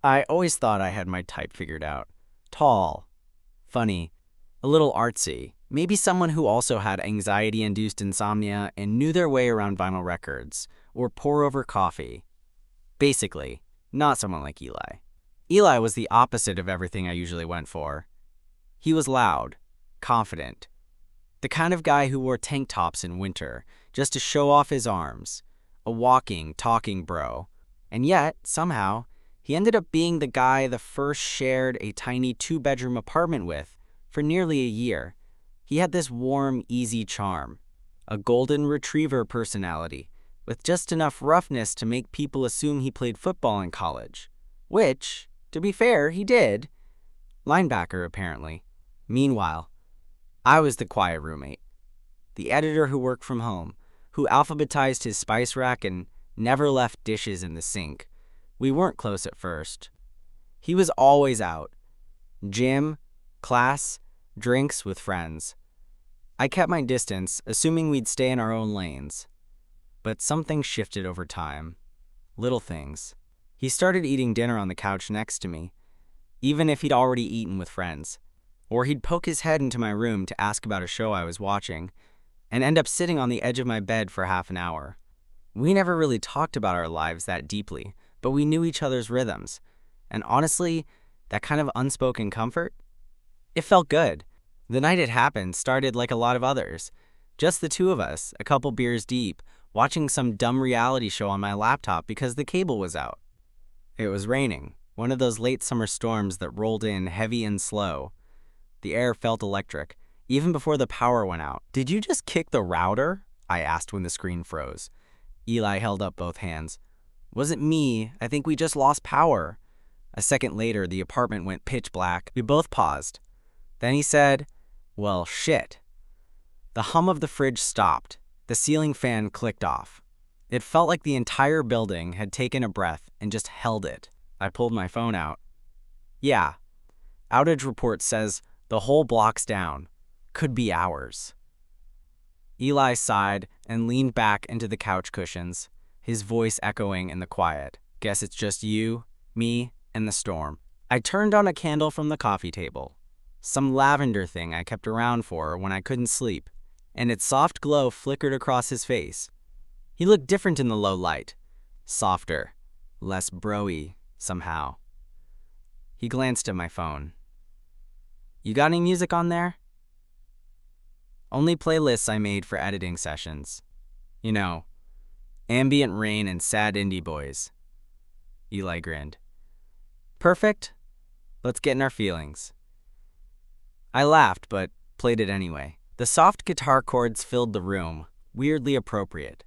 I always thought I had my type figured out. Tall, funny, a little artsy, maybe someone who also had anxiety-induced insomnia and knew their way around vinyl records, or pour over coffee. Basically, not someone like Eli. Eli was the opposite of everything I usually went for. He was loud, confident, the kind of guy who wore tank tops in winter just to show off his arms, a walking, talking bro. And yet, somehow, he ended up being the guy the first shared a tiny two-bedroom apartment with for nearly a year. He had this warm, easy charm, a golden retriever personality, with just enough roughness to make people assume he played football in college. Which, to be fair, he did. Linebacker, apparently. Meanwhile, I was the quiet roommate, the editor who worked from home, who alphabetized his spice rack and never left dishes in the sink. We weren't close at first. He was always out. Gym, class, drinks with friends. I kept my distance, assuming we'd stay in our own lanes. But something shifted over time. Little things. He started eating dinner on the couch next to me, even if he'd already eaten with friends. Or he'd poke his head into my room to ask about a show I was watching, and end up sitting on the edge of my bed for half an hour. We never really talked about our lives that deeply, but we knew each other's rhythms. And honestly, that kind of unspoken comfort, it felt good. The night it happened started like a lot of others. Just the two of us, a couple beers deep, watching some dumb reality show on my laptop because the cable was out. It was raining, one of those late summer storms that rolled in heavy and slow. The air felt electric, even before the power went out. "Did you just kick the router?" I asked when the screen froze. Eli held up both hands. "Wasn't me. I think we just lost power." A second later, the apartment went pitch black. We both paused. Then he said, "Well, shit." The hum of the fridge stopped. The ceiling fan clicked off. It felt like the entire building had taken a breath and just held it. I pulled my phone out. "Yeah. Outage report says the whole block's down. Could be hours." Eli sighed and leaned back into the couch cushions, his voice echoing in the quiet. "Guess it's just you, me, and the storm." I turned on a candle from the coffee table, some lavender thing I kept around for when I couldn't sleep, and its soft glow flickered across his face. He looked different in the low light, softer, less bro-y somehow. He glanced at my phone. "You got any music on there?" "Only playlists I made for editing sessions. You know, ambient rain and sad indie boys." Eli grinned. "Perfect. Let's get in our feelings." I laughed, but played it anyway. The soft guitar chords filled the room, weirdly appropriate.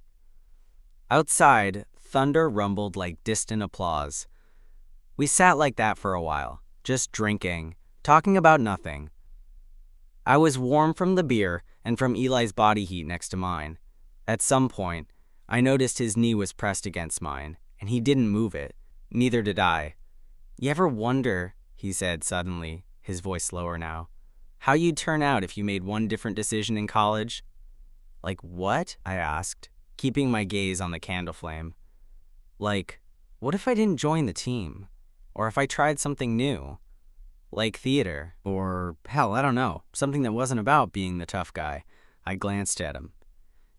Outside, thunder rumbled like distant applause. We sat like that for a while, just drinking, talking about nothing. I was warm from the beer and from Eli's body heat next to mine. At some point, I noticed his knee was pressed against mine, and he didn't move it. Neither did I. "You ever wonder," he said suddenly, his voice slower now, "how you'd turn out if you made one different decision in college?" "Like what?" I asked, keeping my gaze on the candle flame. "Like, what if I didn't join the team? Or if I tried something new? Like theater, or hell, I don't know, something that wasn't about being the tough guy." I glanced at him.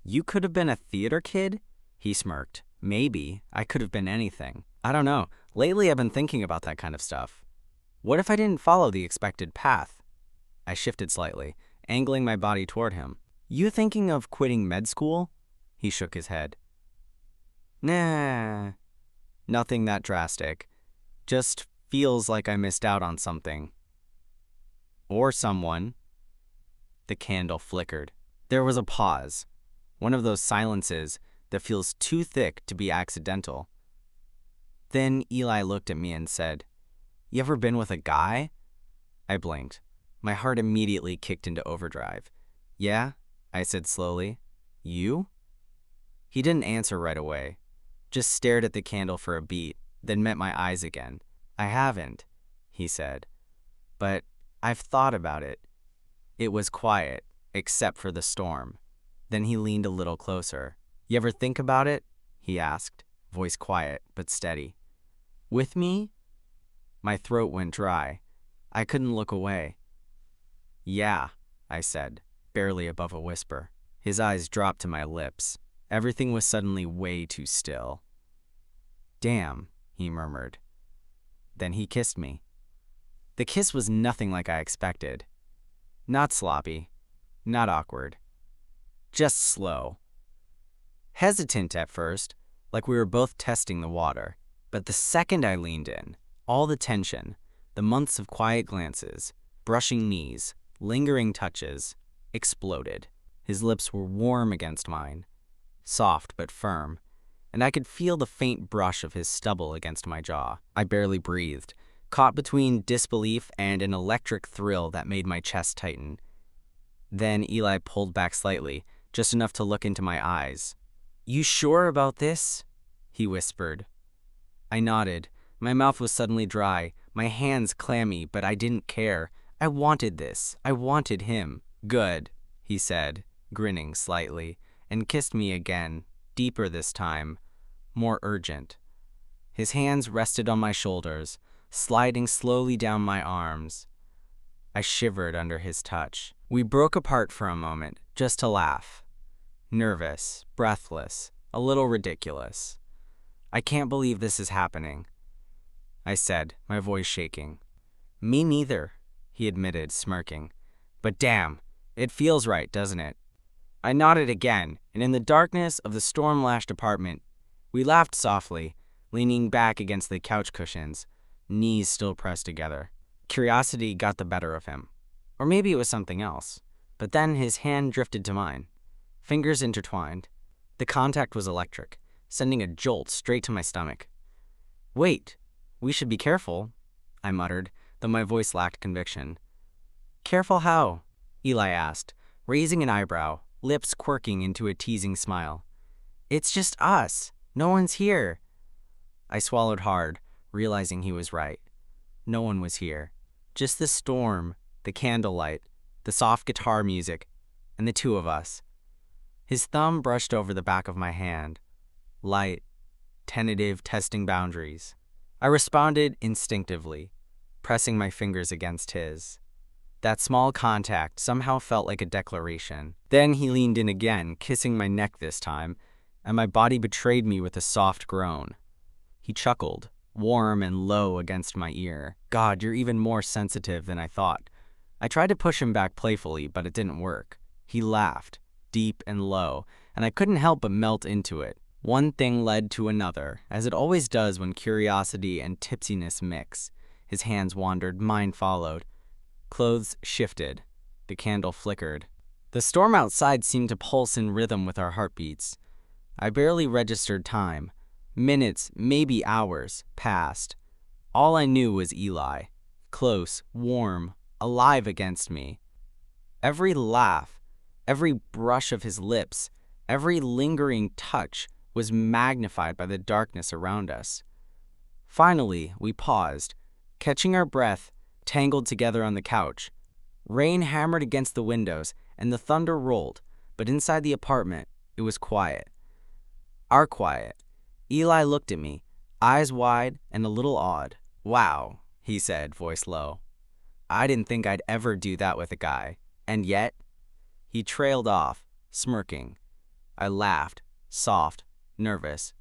"You could have been a theater kid?" He smirked. "Maybe. I could have been anything. I don't know. Lately I've been thinking about that kind of stuff. What if I didn't follow the expected path?" I shifted slightly, angling my body toward him. "You thinking of quitting med school?" He shook his head. "Nah, nothing that drastic. Just feels like I missed out on something. Or someone." The candle flickered. There was a pause, one of those silences that feels too thick to be accidental. Then Eli looked at me and said, "You ever been with a guy?" I blinked. My heart immediately kicked into overdrive. "Yeah," I said slowly. "You?" He didn't answer right away, just stared at the candle for a beat, then met my eyes again. "I haven't," he said, "but I've thought about it." It was quiet, except for the storm. Then he leaned a little closer. "You ever think about it?" he asked, voice quiet but steady. "With me?" My throat went dry. I couldn't look away. "Yeah," I said, barely above a whisper. His eyes dropped to my lips. Everything was suddenly way too still. "Damn," he murmured. Then he kissed me. The kiss was nothing like I expected. Not sloppy, not awkward, just slow. Hesitant at first, like we were both testing the water. But the second I leaned in, all the tension, the months of quiet glances, brushing knees, lingering touches, exploded. His lips were warm against mine, soft but firm, and I could feel the faint brush of his stubble against my jaw. I barely breathed, caught between disbelief and an electric thrill that made my chest tighten. Then Eli pulled back slightly, just enough to look into my eyes. "You sure about this?" he whispered. I nodded. My mouth was suddenly dry, my hands clammy, but I didn't care. I wanted this. I wanted him. "Good," he said, grinning slightly, and kissed me again, deeper this time, more urgent. His hands rested on my shoulders, sliding slowly down my arms. I shivered under his touch. We broke apart for a moment, just to laugh. Nervous, breathless, a little ridiculous. "I can't believe this is happening," I said, my voice shaking. "Me neither," he admitted, smirking. "But damn, it feels right, doesn't it?" I nodded again, and in the darkness of the storm-lashed apartment, we laughed softly, leaning back against the couch cushions, knees still pressed together. Curiosity got the better of him. Or maybe it was something else. But then his hand drifted to mine. Fingers intertwined. The contact was electric, sending a jolt straight to my stomach. "Wait, we should be careful," I muttered, though my voice lacked conviction. "Careful how?" Eli asked, raising an eyebrow, lips quirking into a teasing smile. "It's just us. No one's here." I swallowed hard, realizing he was right. No one was here. Just the storm, the candlelight, the soft guitar music, and the two of us. His thumb brushed over the back of my hand. Light, tentative, testing boundaries. I responded instinctively, pressing my fingers against his. That small contact somehow felt like a declaration. Then he leaned in again, kissing my neck this time, and my body betrayed me with a soft groan. He chuckled, warm and low against my ear. "God, you're even more sensitive than I thought." I tried to push him back playfully, but it didn't work. He laughed, deep and low, and I couldn't help but melt into it. One thing led to another, as it always does when curiosity and tipsiness mix. His hands wandered, mine followed. Clothes shifted. The candle flickered. The storm outside seemed to pulse in rhythm with our heartbeats. I barely registered time. Minutes, maybe hours, passed. All I knew was Eli. Close, warm, alive against me. Every laugh, every brush of his lips, every lingering touch was magnified by the darkness around us. Finally, we paused, catching our breath, tangled together on the couch. Rain hammered against the windows, and the thunder rolled, but inside the apartment, it was quiet. Our quiet. Eli looked at me, eyes wide and a little awed. "Wow," he said, voice low. "I didn't think I'd ever do that with a guy. And yet—" He trailed off, smirking. I laughed, soft, nervous.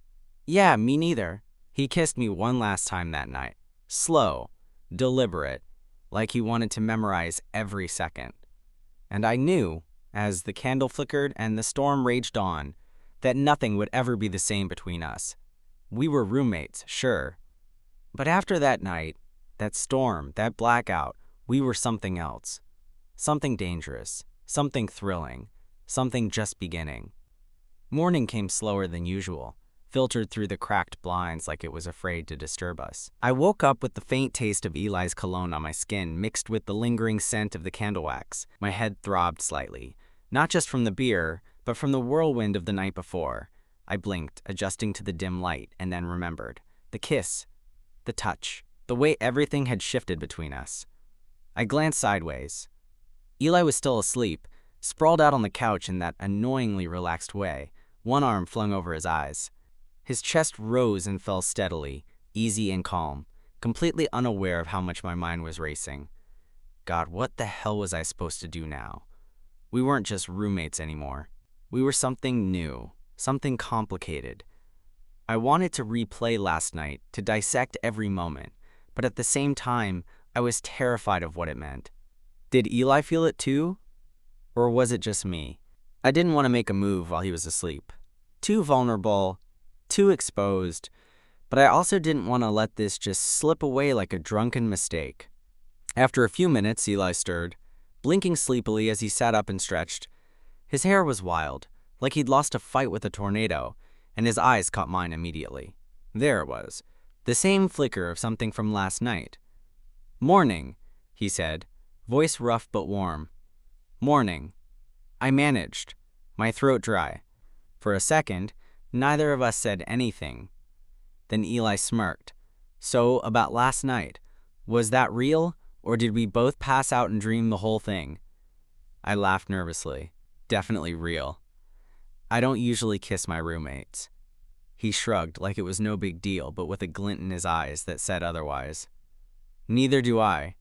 "Yeah, me neither." He kissed me one last time that night. Slow, deliberate, like he wanted to memorize every second. And I knew, as the candle flickered and the storm raged on, that nothing would ever be the same between us. We were roommates, sure. But after that night, that storm, that blackout, we were something else. Something dangerous, something thrilling, something just beginning. Morning came slower than usual, filtered through the cracked blinds like it was afraid to disturb us. I woke up with the faint taste of Eli's cologne on my skin mixed with the lingering scent of the candle wax. My head throbbed slightly, not just from the beer, but from the whirlwind of the night before. I blinked, adjusting to the dim light, and then remembered. The kiss, the touch, the way everything had shifted between us. I glanced sideways. Eli was still asleep, sprawled out on the couch in that annoyingly relaxed way, one arm flung over his eyes. His chest rose and fell steadily, easy and calm, completely unaware of how much my mind was racing. God, what the hell was I supposed to do now? We weren't just roommates anymore. We were something new, something complicated. I wanted to replay last night, to dissect every moment, but at the same time, I was terrified of what it meant. Did Eli feel it too? Or was it just me? I didn't want to make a move while he was asleep. Too vulnerable, too exposed, but I also didn't want to let this just slip away like a drunken mistake. After a few minutes, Eli stirred, blinking sleepily as he sat up and stretched. His hair was wild, like he'd lost a fight with a tornado, and his eyes caught mine immediately. There it was, the same flicker of something from last night. "Morning," he said, voice rough but warm. "Morning." I managed, my throat dry. For a second, neither of us said anything. Then Eli smirked. "So, about last night, was that real, or did we both pass out and dream the whole thing?" I laughed nervously. "Definitely real. I don't usually kiss my roommates." He shrugged like it was no big deal, but with a glint in his eyes that said otherwise. "Neither do I.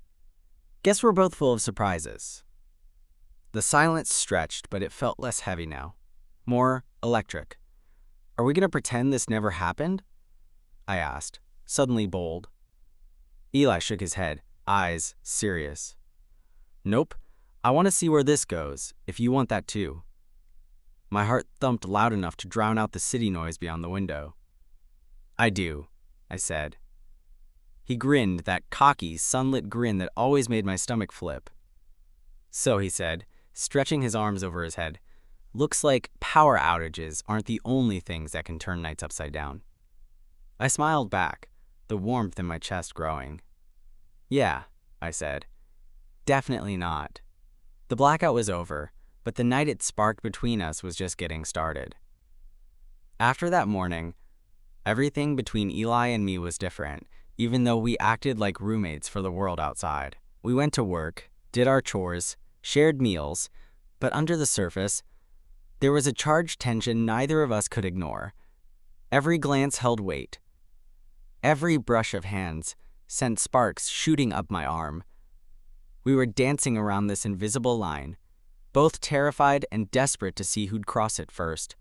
Guess we're both full of surprises." The silence stretched, but it felt less heavy now. More electric. "Are we going to pretend this never happened?" I asked, suddenly bold. Eli shook his head, eyes serious. "Nope. I want to see where this goes, if you want that too." My heart thumped loud enough to drown out the city noise beyond the window. "I do," I said. He grinned, that cocky, sunlit grin that always made my stomach flip. "So," he said, stretching his arms over his head, "looks like power outages aren't the only things that can turn nights upside down." I smiled back, the warmth in my chest growing. "Yeah," I said. "Definitely not." The blackout was over, but the night it sparked between us was just getting started. After that morning, everything between Eli and me was different, even though we acted like roommates for the world outside. We went to work, did our chores, shared meals, but under the surface, there was a charged tension neither of us could ignore. Every glance held weight. Every brush of hands sent sparks shooting up my arm. We were dancing around this invisible line, both terrified and desperate to see who'd cross it first.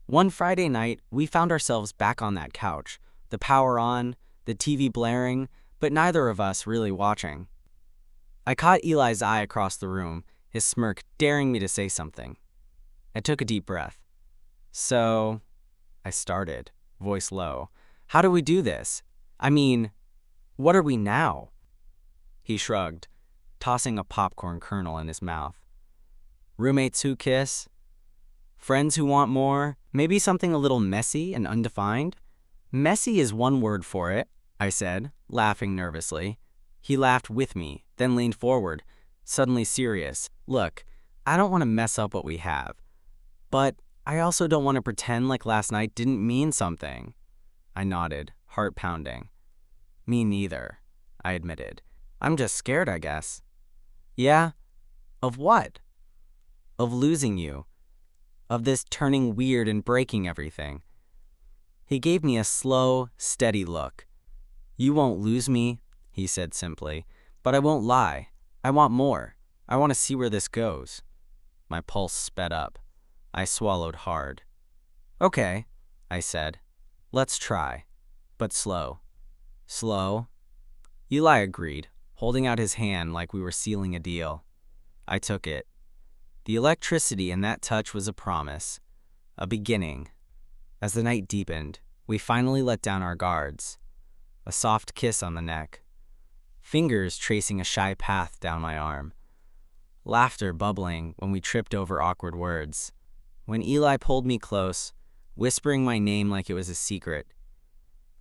One Friday night, we found ourselves back on that couch, the power on, the TV blaring, but neither of us really watching. I caught Eli's eye across the room, his smirk daring me to say something. I took a deep breath. "So," I started, voice low, "how do we do this? I mean, what are we now?" He shrugged, tossing a popcorn kernel in his mouth. "Roommates who kiss? Friends who want more? Maybe something a little messy and undefined?" "Messy is one word for it," I said, laughing nervously. He laughed with me, then leaned forward, suddenly serious. "Look, I don't want to mess up what we have, but I also don't want to pretend like last night didn't mean something." I nodded, heart pounding. "Me neither," I admitted. "I'm just scared, I guess." "Yeah? Of what?" "Of losing you. Of this turning weird and breaking everything." He gave me a slow, steady look. "You won't lose me," he said simply, "but I won't lie. I want more. I want to see where this goes." My pulse sped up. I swallowed hard. "Okay," I said. "Let's try. But slow." "Slow?" Eli agreed, holding out his hand like we were sealing a deal. I took it. The electricity in that touch was a promise, a beginning. As the night deepened, we finally let down our guards. A soft kiss on the neck. Fingers tracing a shy path down my arm. Laughter bubbling when we tripped over awkward words. When Eli pulled me close, whispering my name like it was a secret,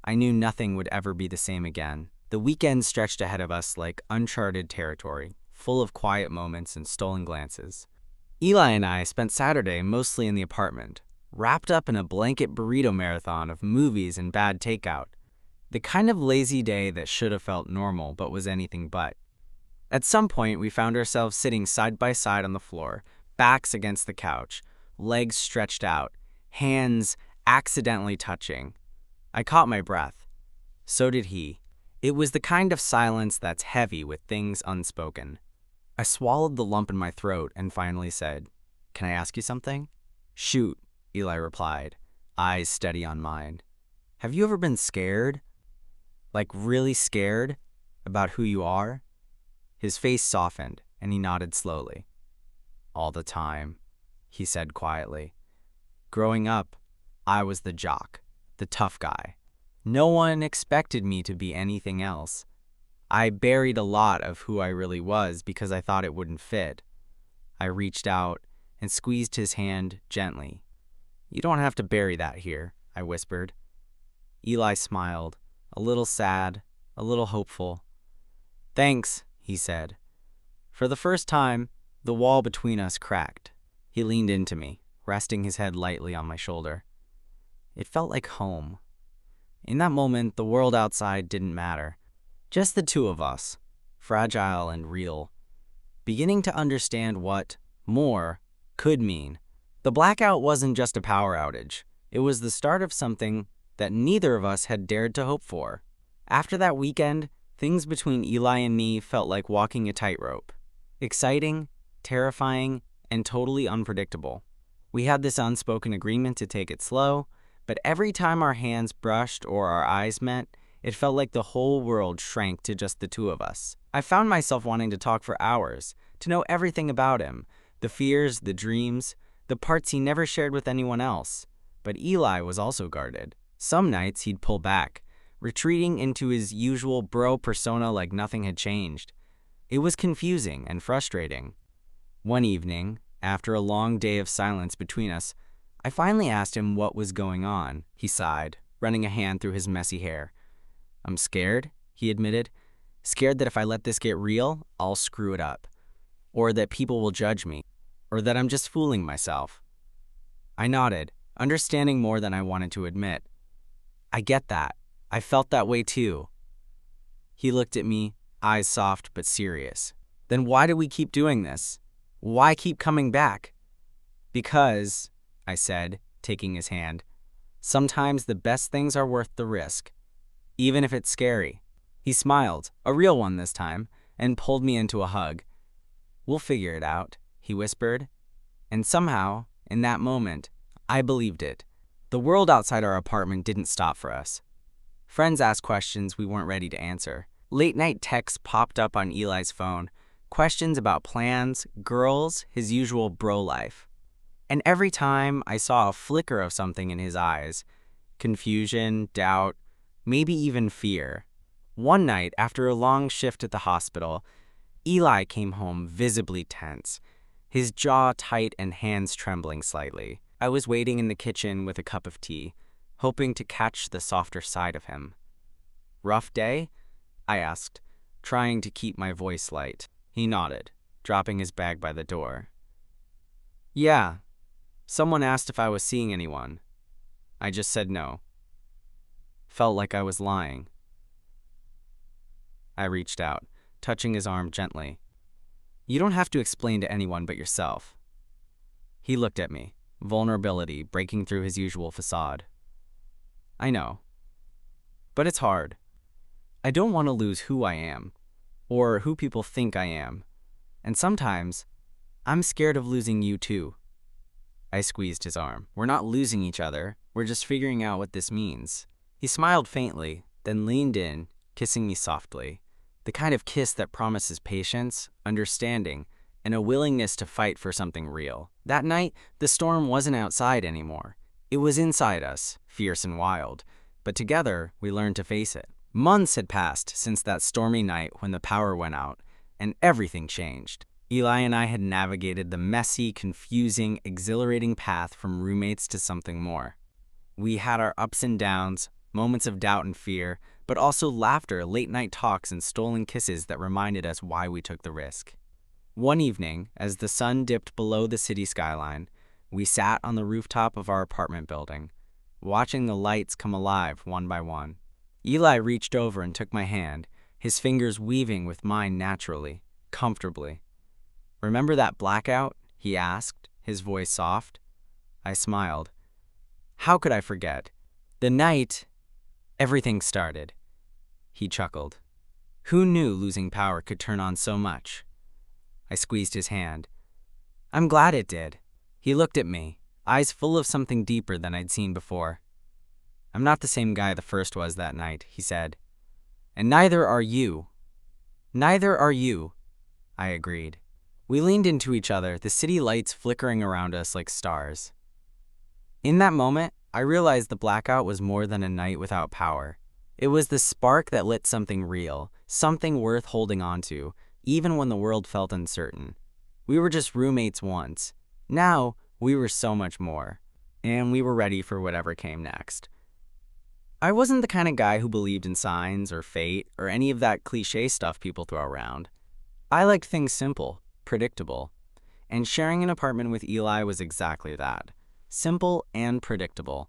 I knew nothing would ever be the same again. The weekend stretched ahead of us like uncharted territory, full of quiet moments and stolen glances. Eli and I spent Saturday mostly in the apartment, wrapped up in a blanket burrito marathon of movies and bad takeout. The kind of lazy day that should have felt normal but was anything but. At some point, we found ourselves sitting side by side on the floor, backs against the couch, legs stretched out, hands accidentally touching. I caught my breath. So did he. It was the kind of silence that's heavy with things unspoken. I swallowed the lump in my throat and finally said, "Can I ask you something?" "Shoot," Eli replied, eyes steady on mine. "Have you ever been scared? Like really scared about who you are?" His face softened and he nodded slowly. "All the time," he said quietly. "Growing up, I was the jock, the tough guy. No one expected me to be anything else. I buried a lot of who I really was because I thought it wouldn't fit." I reached out and squeezed his hand gently. "You don't have to bury that here," I whispered. Eli smiled, a little sad, a little hopeful. "Thanks," he said. For the first time, the wall between us cracked. He leaned into me, resting his head lightly on my shoulder. It felt like home. In that moment, the world outside didn't matter. Just the two of us, fragile and real, beginning to understand what more could mean. The blackout wasn't just a power outage. It was the start of something that neither of us had dared to hope for. After that weekend, things between Eli and me felt like walking a tightrope. Exciting, terrifying, and totally unpredictable. We had this unspoken agreement to take it slow, but every time our hands brushed or our eyes met, it felt like the whole world shrank to just the two of us. I found myself wanting to talk for hours, to know everything about him, the fears, the dreams, the parts he never shared with anyone else. But Eli was also guarded. Some nights he'd pull back, retreating into his usual bro persona like nothing had changed. It was confusing and frustrating. One evening, after a long day of silence between us, I finally asked him what was going on. He sighed, running a hand through his messy hair. "I'm scared," he admitted. "Scared that if I let this get real, I'll screw it up. Or that people will judge me. Or that I'm just fooling myself." I nodded, understanding more than I wanted to admit. "I get that. I felt that way too." He looked at me, eyes soft but serious. "Then why do we keep doing this? Why keep coming back?" "Because," I said, taking his hand, "sometimes the best things are worth the risk, even if it's scary." He smiled, a real one this time, and pulled me into a hug. "We'll figure it out," he whispered. And somehow, in that moment, I believed it. The world outside our apartment didn't stop for us. Friends asked questions we weren't ready to answer. Late-night texts popped up on Eli's phone, questions about plans, girls, his usual bro life. And every time I saw a flicker of something in his eyes, confusion, doubt, maybe even fear. One night, after a long shift at the hospital, Eli came home visibly tense, his jaw tight and hands trembling slightly. I was waiting in the kitchen with a cup of tea, hoping to catch the softer side of him. "Rough day?" I asked, trying to keep my voice light. He nodded, dropping his bag by the door. "Yeah. Someone asked if I was seeing anyone. I just said no. Felt like I was lying." I reached out, touching his arm gently. "You don't have to explain to anyone but yourself." He looked at me, vulnerability breaking through his usual facade. "I know. But it's hard. I don't want to lose who I am, or who people think I am. And sometimes, I'm scared of losing you too." I squeezed his arm. "We're not losing each other. We're just figuring out what this means." He smiled faintly, then leaned in, kissing me softly. The kind of kiss that promises patience, understanding, and a willingness to fight for something real. That night, the storm wasn't outside anymore. It was inside us, fierce and wild. But together, we learned to face it. Months had passed since that stormy night when the power went out, and everything changed. Eli and I had navigated the messy, confusing, exhilarating path from roommates to something more. We had our ups and downs, moments of doubt and fear, but also laughter, late-night talks, and stolen kisses that reminded us why we took the risk. One evening, as the sun dipped below the city skyline, we sat on the rooftop of our apartment building, watching the lights come alive one by one. Eli reached over and took my hand, his fingers weaving with mine naturally, comfortably. "Remember that blackout?" he asked, his voice soft. I smiled. How could I forget? The night, everything started. He chuckled. Who knew losing power could turn on so much? I squeezed his hand. I'm glad it did. He looked at me, eyes full of something deeper than I'd seen before. I'm not the same guy the first was that night, he said. And neither are you. Neither are you, I agreed. We leaned into each other, the city lights flickering around us like stars. In that moment, I realized the blackout was more than a night without power. It was the spark that lit something real, something worth holding on to, even when the world felt uncertain. We were just roommates once. Now, we were so much more. And we were ready for whatever came next. I wasn't the kind of guy who believed in signs or fate or any of that cliche stuff people throw around. I liked things simple, predictable. And sharing an apartment with Eli was exactly that. Simple and predictable.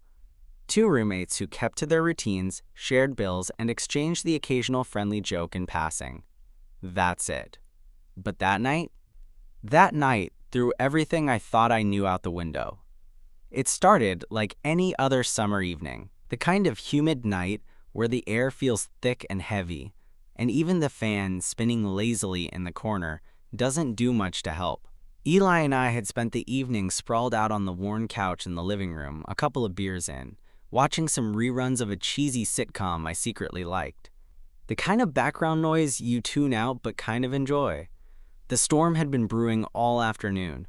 Two roommates who kept to their routines, shared bills, and exchanged the occasional friendly joke in passing. That's it. But that night threw everything I thought I knew out the window. It started like any other summer evening, the kind of humid night where the air feels thick and heavy, and even the fan spinning lazily in the corner doesn't do much to help. Eli and I had spent the evening sprawled out on the worn couch in the living room, a couple of beers in, watching some reruns of a cheesy sitcom I secretly liked. The kind of background noise you tune out but kind of enjoy. The storm had been brewing all afternoon.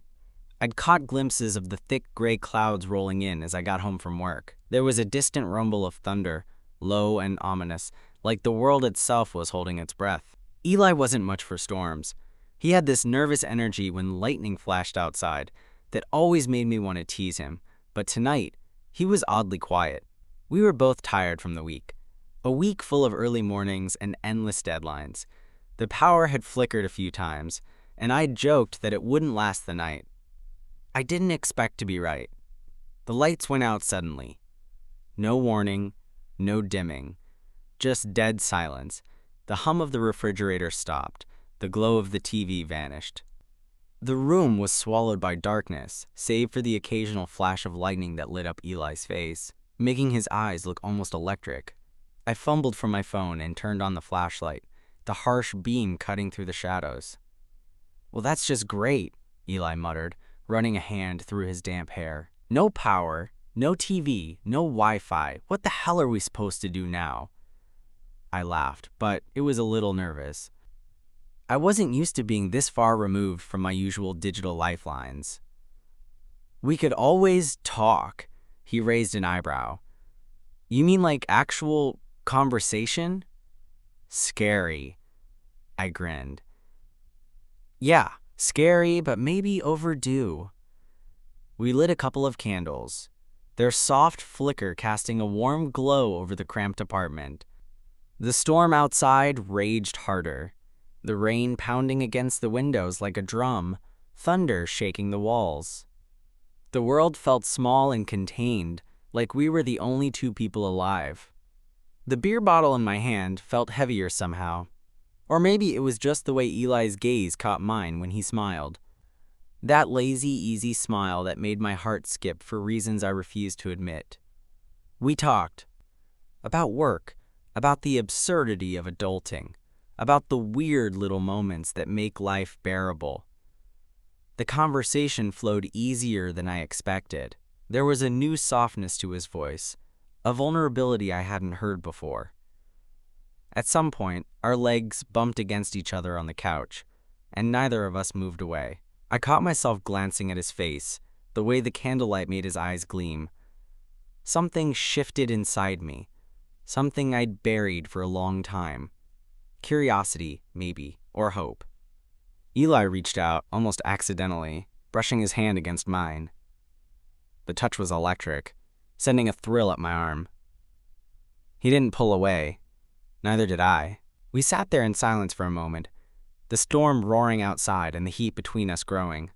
I'd caught glimpses of the thick gray clouds rolling in as I got home from work. There was a distant rumble of thunder, low and ominous, like the world itself was holding its breath. Eli wasn't much for storms. He had this nervous energy when lightning flashed outside that always made me want to tease him, but tonight, he was oddly quiet. We were both tired from the week. A week full of early mornings and endless deadlines. The power had flickered a few times, and I'd joked that it wouldn't last the night. I didn't expect to be right. The lights went out suddenly. No warning, no dimming. Just dead silence. The hum of the refrigerator stopped. The glow of the TV vanished. The room was swallowed by darkness, save for the occasional flash of lightning that lit up Eli's face, making his eyes look almost electric. I fumbled for my phone and turned on the flashlight, the harsh beam cutting through the shadows. Well, that's just great, Eli muttered, running a hand through his damp hair. No power, no TV, no Wi-Fi. What the hell are we supposed to do now? I laughed, but it was a little nervous. I wasn't used to being this far removed from my usual digital lifelines. We could always talk, he raised an eyebrow. You mean like actual conversation? Scary, I grinned. Yeah, scary, but maybe overdue. We lit a couple of candles, their soft flicker casting a warm glow over the cramped apartment. The storm outside raged harder, the rain pounding against the windows like a drum, thunder shaking the walls. The world felt small and contained, like we were the only two people alive. The beer bottle in my hand felt heavier somehow. Or maybe it was just the way Eli's gaze caught mine when he smiled. That lazy, easy smile that made my heart skip for reasons I refused to admit. We talked. About work, about the absurdity of adulting, about the weird little moments that make life bearable. The conversation flowed easier than I expected. There was a new softness to his voice, a vulnerability I hadn't heard before. At some point, our legs bumped against each other on the couch, and neither of us moved away. I caught myself glancing at his face, the way the candlelight made his eyes gleam. Something shifted inside me, something I'd buried for a long time. Curiosity, maybe, or hope. Eli reached out, almost accidentally, brushing his hand against mine. The touch was electric, sending a thrill up my arm. He didn't pull away. Neither did I. We sat there in silence for a moment, the storm roaring outside and the heat between us growing.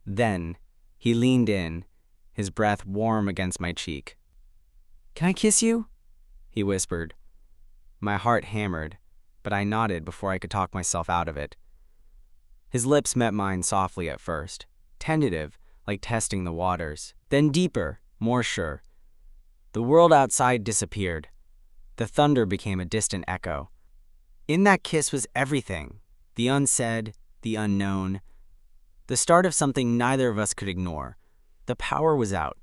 Then, he leaned in, his breath warm against my cheek. "Can I kiss you?" he whispered. My heart hammered, but I nodded before I could talk myself out of it. His lips met mine softly at first, tentative, like testing the waters, then deeper, more sure. The world outside disappeared. The thunder became a distant echo. In that kiss was everything: the unsaid, the unknown, the start of something neither of us could ignore. The power was out,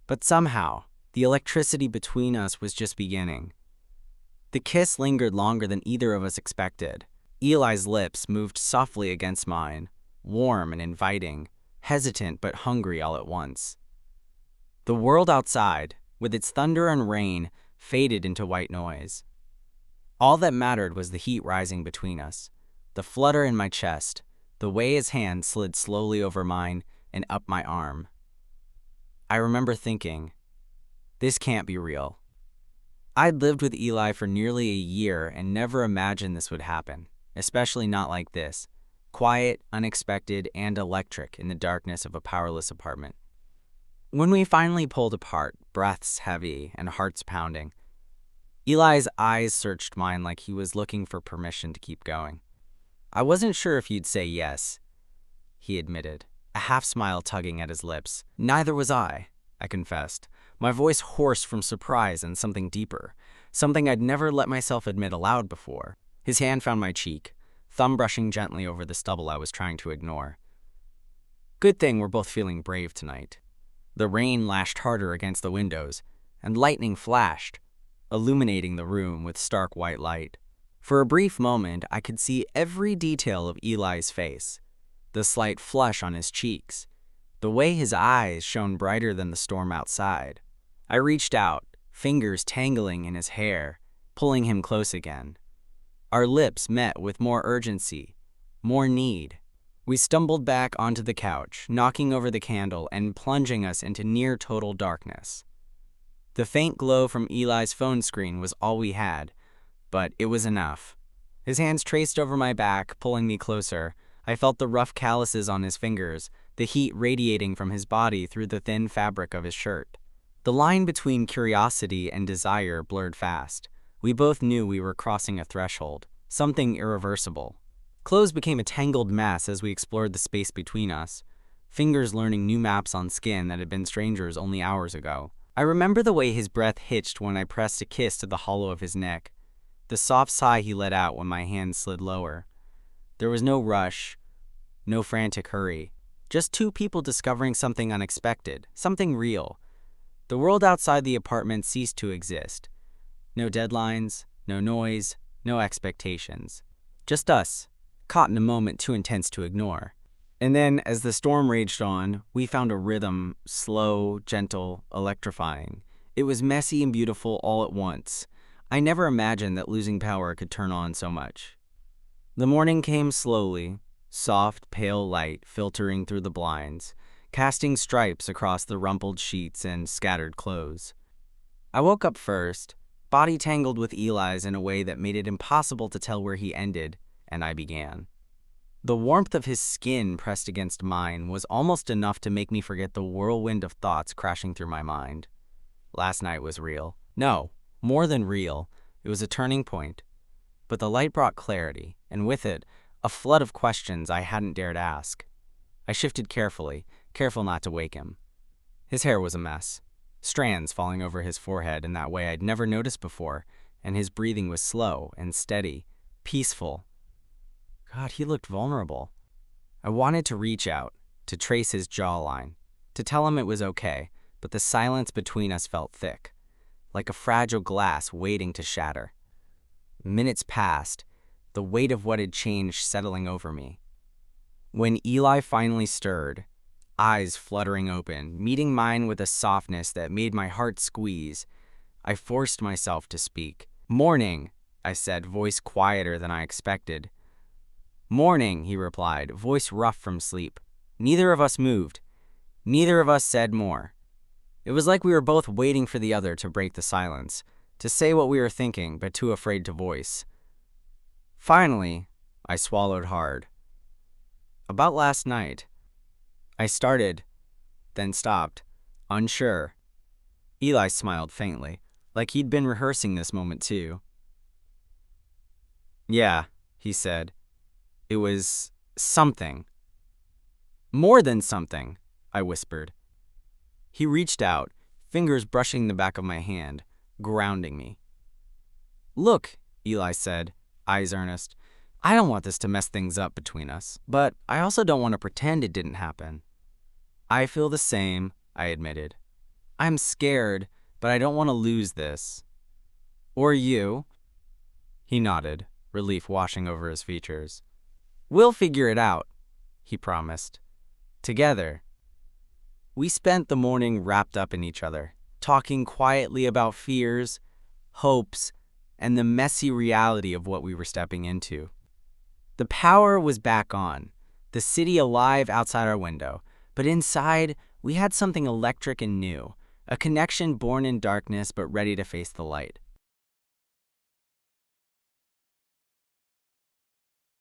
but somehow, the electricity between us was just beginning. The kiss lingered longer than either of us expected. Eli's lips moved softly against mine, warm and inviting, hesitant but hungry all at once. The world outside, with its thunder and rain, faded into white noise. All that mattered was the heat rising between us, the flutter in my chest, the way his hand slid slowly over mine and up my arm. I remember thinking, this can't be real. I'd lived with Eli for nearly a year and never imagined this would happen, especially not like this, quiet, unexpected, and electric in the darkness of a powerless apartment. When we finally pulled apart, breaths heavy and hearts pounding, Eli's eyes searched mine like he was looking for permission to keep going. I wasn't sure if you'd say yes, he admitted, a half-smile tugging at his lips. Neither was I confessed, my voice hoarse from surprise and something deeper, something I'd never let myself admit aloud before. His hand found my cheek, thumb brushing gently over the stubble I was trying to ignore. Good thing we're both feeling brave tonight. The rain lashed harder against the windows, and lightning flashed, illuminating the room with stark white light. For a brief moment, I could see every detail of Eli's face, the slight flush on his cheeks, the way his eyes shone brighter than the storm outside. I reached out, fingers tangling in his hair, pulling him close again. Our lips met with more urgency, more need. We stumbled back onto the couch, knocking over the candle and plunging us into near total darkness. The faint glow from Eli's phone screen was all we had, but it was enough. His hands traced over my back, pulling me closer. I felt the rough calluses on his fingers, the heat radiating from his body through the thin fabric of his shirt. The line between curiosity and desire blurred fast. We both knew we were crossing a threshold, something irreversible. Clothes became a tangled mess as we explored the space between us, fingers learning new maps on skin that had been strangers only hours ago. I remember the way his breath hitched when I pressed a kiss to the hollow of his neck, the soft sigh he let out when my hand slid lower. There was no rush, no frantic hurry, just two people discovering something unexpected, something real. The world outside the apartment ceased to exist. No deadlines, no noise, no expectations. Just us, caught in a moment too intense to ignore. And then, as the storm raged on, we found a rhythm, slow, gentle, electrifying. It was messy and beautiful all at once. I never imagined that losing power could turn on so much. The morning came slowly, soft, pale light filtering through the blinds, casting stripes across the rumpled sheets and scattered clothes. I woke up first, body tangled with Eli's in a way that made it impossible to tell where he ended and I began. The warmth of his skin pressed against mine was almost enough to make me forget the whirlwind of thoughts crashing through my mind. Last night was real. No, more than real. It was a turning point. But the light brought clarity, and with it, a flood of questions I hadn't dared ask. I shifted carefully, careful not to wake him. His hair was a mess, strands falling over his forehead in that way I'd never noticed before, and his breathing was slow and steady, peaceful. God, he looked vulnerable. I wanted to reach out, to trace his jawline, to tell him it was okay, but the silence between us felt thick, like a fragile glass waiting to shatter. Minutes passed, the weight of what had changed settling over me. When Eli finally stirred, eyes fluttering open, meeting mine with a softness that made my heart squeeze, I forced myself to speak. "Morning," I said, voice quieter than I expected. "Morning," he replied, voice rough from sleep. Neither of us moved. Neither of us said more. It was like we were both waiting for the other to break the silence, to say what we were thinking, but too afraid to voice. Finally, I swallowed hard. "About last night." I started, then stopped, unsure. Eli smiled faintly, like he'd been rehearsing this moment too. "Yeah," he said. "It was something." "More than something," I whispered. He reached out, fingers brushing the back of my hand, grounding me. Look, Eli said, eyes earnest. I don't want this to mess things up between us, but I also don't want to pretend it didn't happen. I feel the same, I admitted. I'm scared, but I don't want to lose this. Or you? He nodded, relief washing over his features. We'll figure it out, he promised. Together. We spent the morning wrapped up in each other, talking quietly about fears, hopes, and the messy reality of what we were stepping into. The power was back on, the city alive outside our window, but inside, we had something electric and new, a connection born in darkness but ready to face the light.